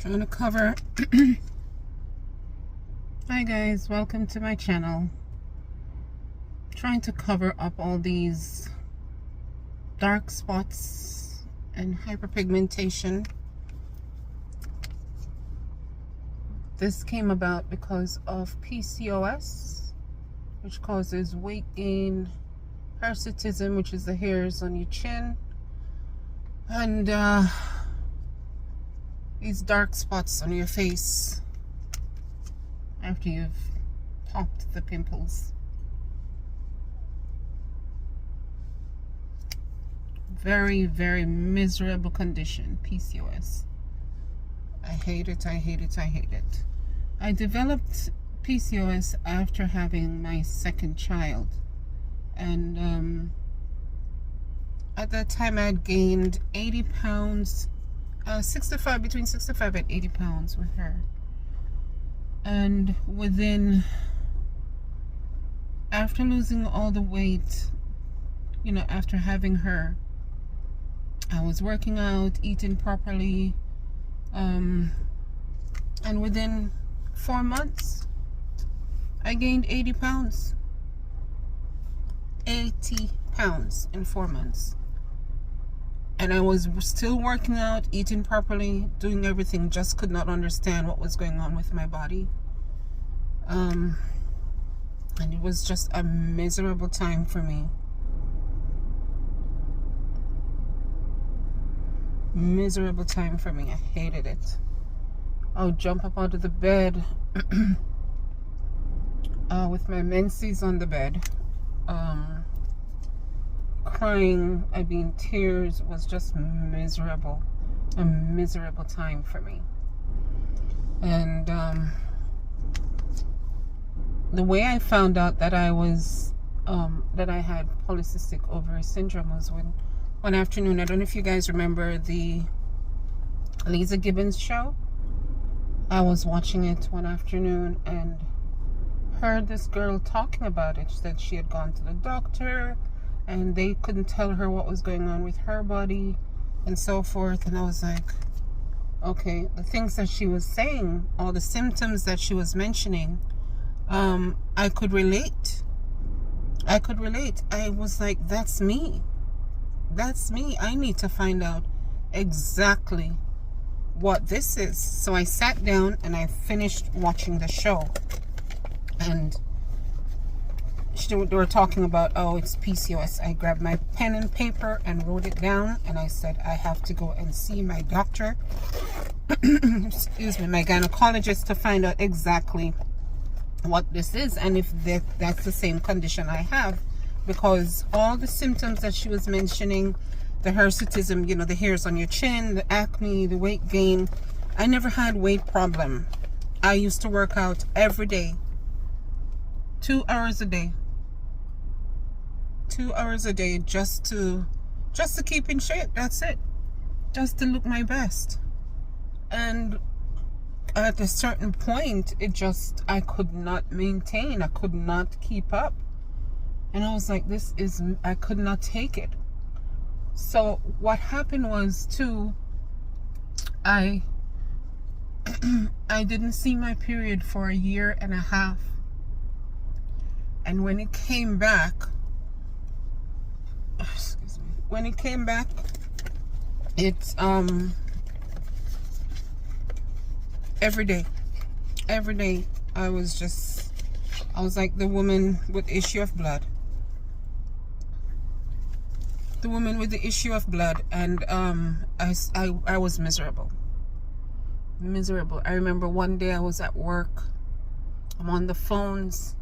Trying to cover hi guys, welcome to my channel. Trying to cover up all these dark spots and hyperpigmentation. This came about because of PCOS, which causes weight gain, hirsutism, which is the hairs on your chin, and these dark spots on your face after you've popped the pimples. Very, very miserable condition, PCOS. I hate it, I hate it, I hate it. I developed PCOS after having my second child. And at that time I had gained 80 pounds, between 65 and 80 pounds with her. And after losing all the weight, after having her, I was working out, eating properly, and within 4 months, I gained 80 pounds. 80 pounds in 4 months. And I was still working out, eating properly, doing everything, just could not understand what was going on with my body. And it was just a miserable time for me. Miserable time for me. I hated it. I would jump up out of the bed with my menses on the bed, crying. I'd be in tears. It was just miserable. A miserable time for me. And the way I found out that I had polycystic ovary syndrome was when one afternoon, I don't know if you guys remember the Lisa Gibbons show. I was watching it one afternoon and heard this girl talking about it. She said she had gone to the doctor and they couldn't tell her what was going on with her body and so forth. And I was like, okay, the things that she was saying, all the symptoms that she was mentioning, I could relate. I was like, that's me. That's me. I need to find out exactly what this is. So I sat down and I finished watching the show. And they were talking about, oh, it's PCOS. I grabbed my pen and paper and wrote it down. And I said, I have to go and see my doctor, excuse me, my gynecologist, to find out exactly what this is and if that's the same condition I have. Because all the symptoms that she was mentioning, the hirsutism, the hairs on your chin, the acne, the weight gain, I never had weight problem. I used to work out every day, 2 hours a day. 2 hours a day just to keep in shape. That's it. Just to look my best. And at a certain point, I could not maintain. I could not keep up. And I was like, I could not take it. So what happened was too, I didn't see my period for 1.5 years. And when it came back, excuse me, it's every day I was like the woman with issue of blood. And I was miserable. I remember one day I was at work. I'm on the phones.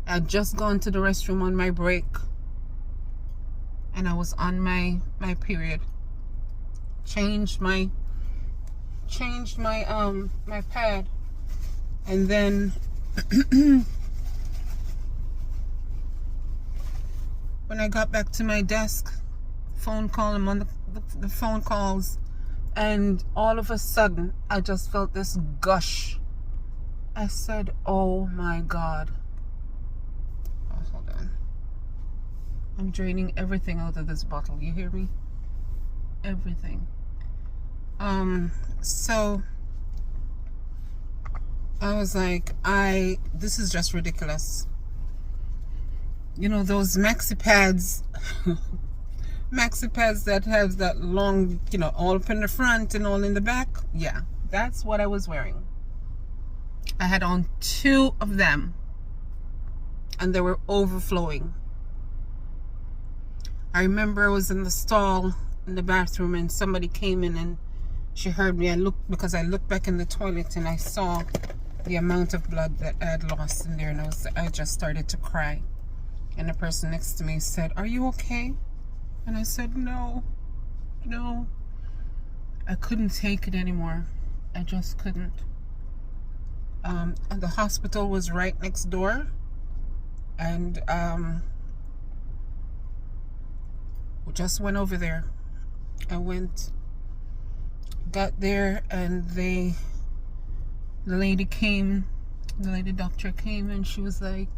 I had just gone to the restroom on my break. And I was on my period. Changed my pad. And then when I got back to my desk, phone call, I'm on the phone calls, and all of a sudden I just felt this gush. I said, oh my God. Oh, hold on. I'm draining everything out of this bottle. You hear me? Everything. So I was like, this is just ridiculous. You know, those maxi pads, maxi pads that have that long, you know, all up in the front and all in the back. Yeah, that's what I was wearing. I had on 2 of them and they were overflowing. I remember I was in the stall in the bathroom and somebody came in and she heard me. I looked, because I looked back in the toilet and I saw the amount of blood that I had lost in there, and I just started to cry. And the person next to me said, "Are you okay?" And I said, no. I couldn't take it anymore. I just couldn't. And the hospital was right next door, and we just went over there. Got there, and the lady doctor came, and she was like,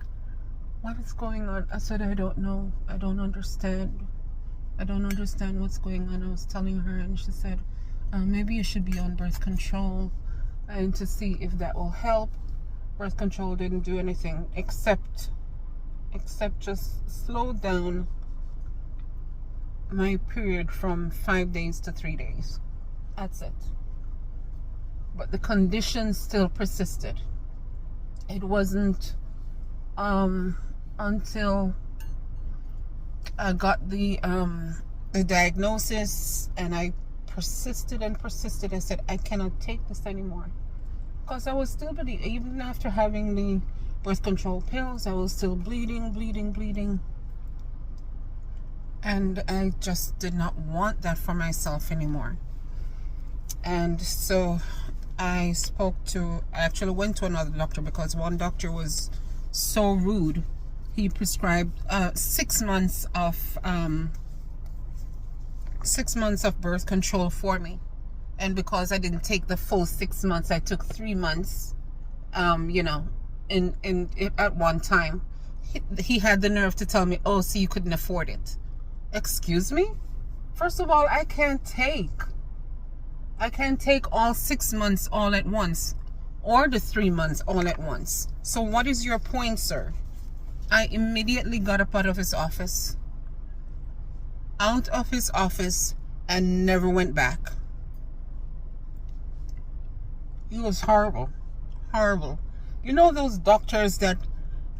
"What is going on?" I said, "I don't know. I don't understand what's going on." I was telling her, and she said, "Maybe you should be on birth control, and to see if that will help." Birth control didn't do anything except just slow down my period from 5 days to 3 days. That's it. But the condition still persisted. It wasn't until I got the diagnosis, and I persisted and persisted. I said, I cannot take this anymore, because I was still bleeding. Even after having the birth control pills, I was still bleeding, and I just did not want that for myself anymore. And so I actually went to another doctor, because one doctor was so rude. He prescribed 6 months of 6 months of birth control for me, and because I didn't take the full 6 months, I took 3 months. You know, at one time, he had the nerve to tell me, "Oh, so you couldn't afford it." Excuse me? First of all, I can't take all 6 months all at once, or the 3 months all at once. So what is your point, sir? I immediately got up out of his office, and never went back. He was horrible. You know those doctors that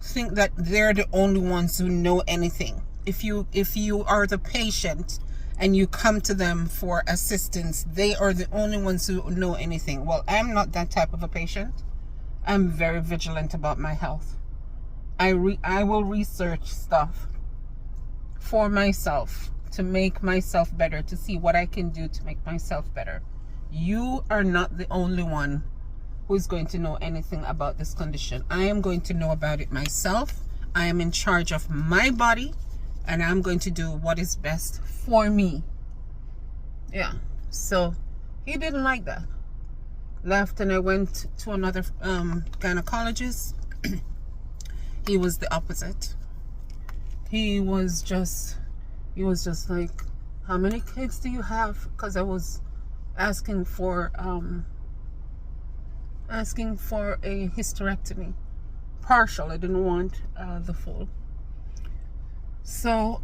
think that they're the only ones who know anything? If you are the patient and you come to them for assistance, they are the only ones who know anything. Well, I'm not that type of a patient. I'm very vigilant about my health. I will research stuff for myself to make myself better, to see what I can do to make myself better. You are not the only one who is going to know anything about this condition. I am going to know about it myself. I am in charge of my body, and I'm going to do what is best for me. Yeah. So he didn't like that. Left, and I went to another gynecologist. He was the opposite. He was just like, "How many kids do you have?" Because I was asking for a hysterectomy, partial. I didn't want the full. So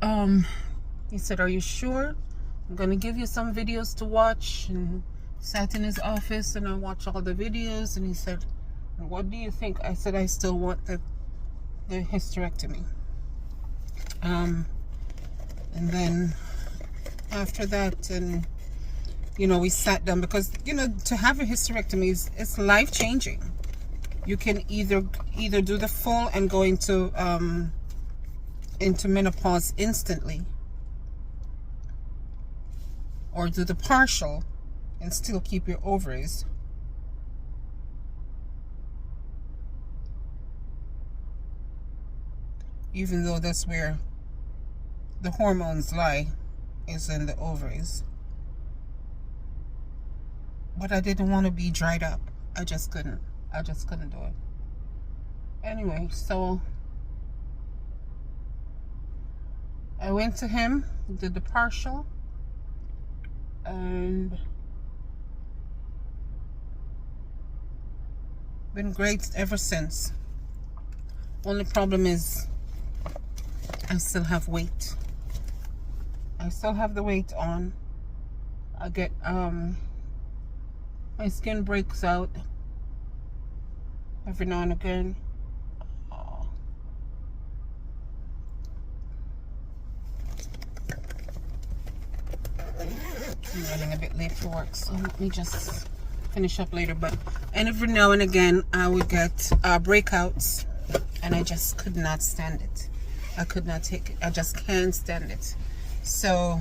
he said, "Are you sure? I'm gonna give you some videos to watch." And sat in his office, and I watched all the videos, and he said, "What do you think?" I said, "I still want the hysterectomy." And then after that, and you know, we sat down, because you know, to have a hysterectomy it's life-changing. You can either do the full and go into menopause instantly, or do the partial and still keep your ovaries. Even though that's where the hormones lie, is in the ovaries. But I didn't want to be dried up. I just couldn't do it. Anyway, so I went to him, did the partial, and Been great ever since. Only problem is I still have weight. I still have the weight on. I get my skin breaks out every now and again. I'm running a bit late for work, so let me just finish up later. And every now and again I would get breakouts, and I just could not stand it. I could not take it. I just can't stand it. So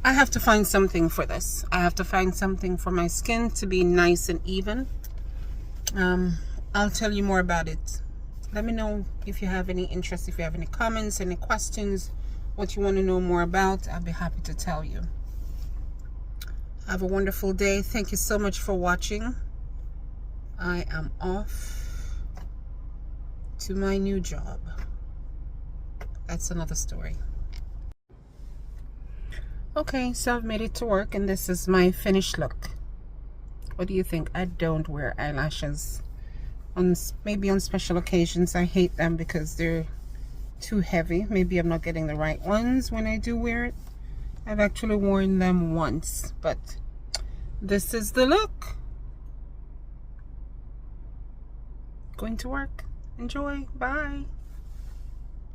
I have to find something for this. I have to find something for my skin to be nice and even. I'll tell you more about it. Let me know if you have any interest, if you have any comments, any questions, what you want to know more about. I'll be happy to tell you. Have a wonderful day. Thank you so much for watching. I am off to my new job. That's another story. Okay, so I've made it to work, and this is my finished look. What do you think? I don't wear eyelashes. Maybe on special occasions. I hate them because they're too heavy. Maybe I'm not getting the right ones when I do wear it. I've actually worn them once, but this is the look. Going to work. Enjoy. Bye.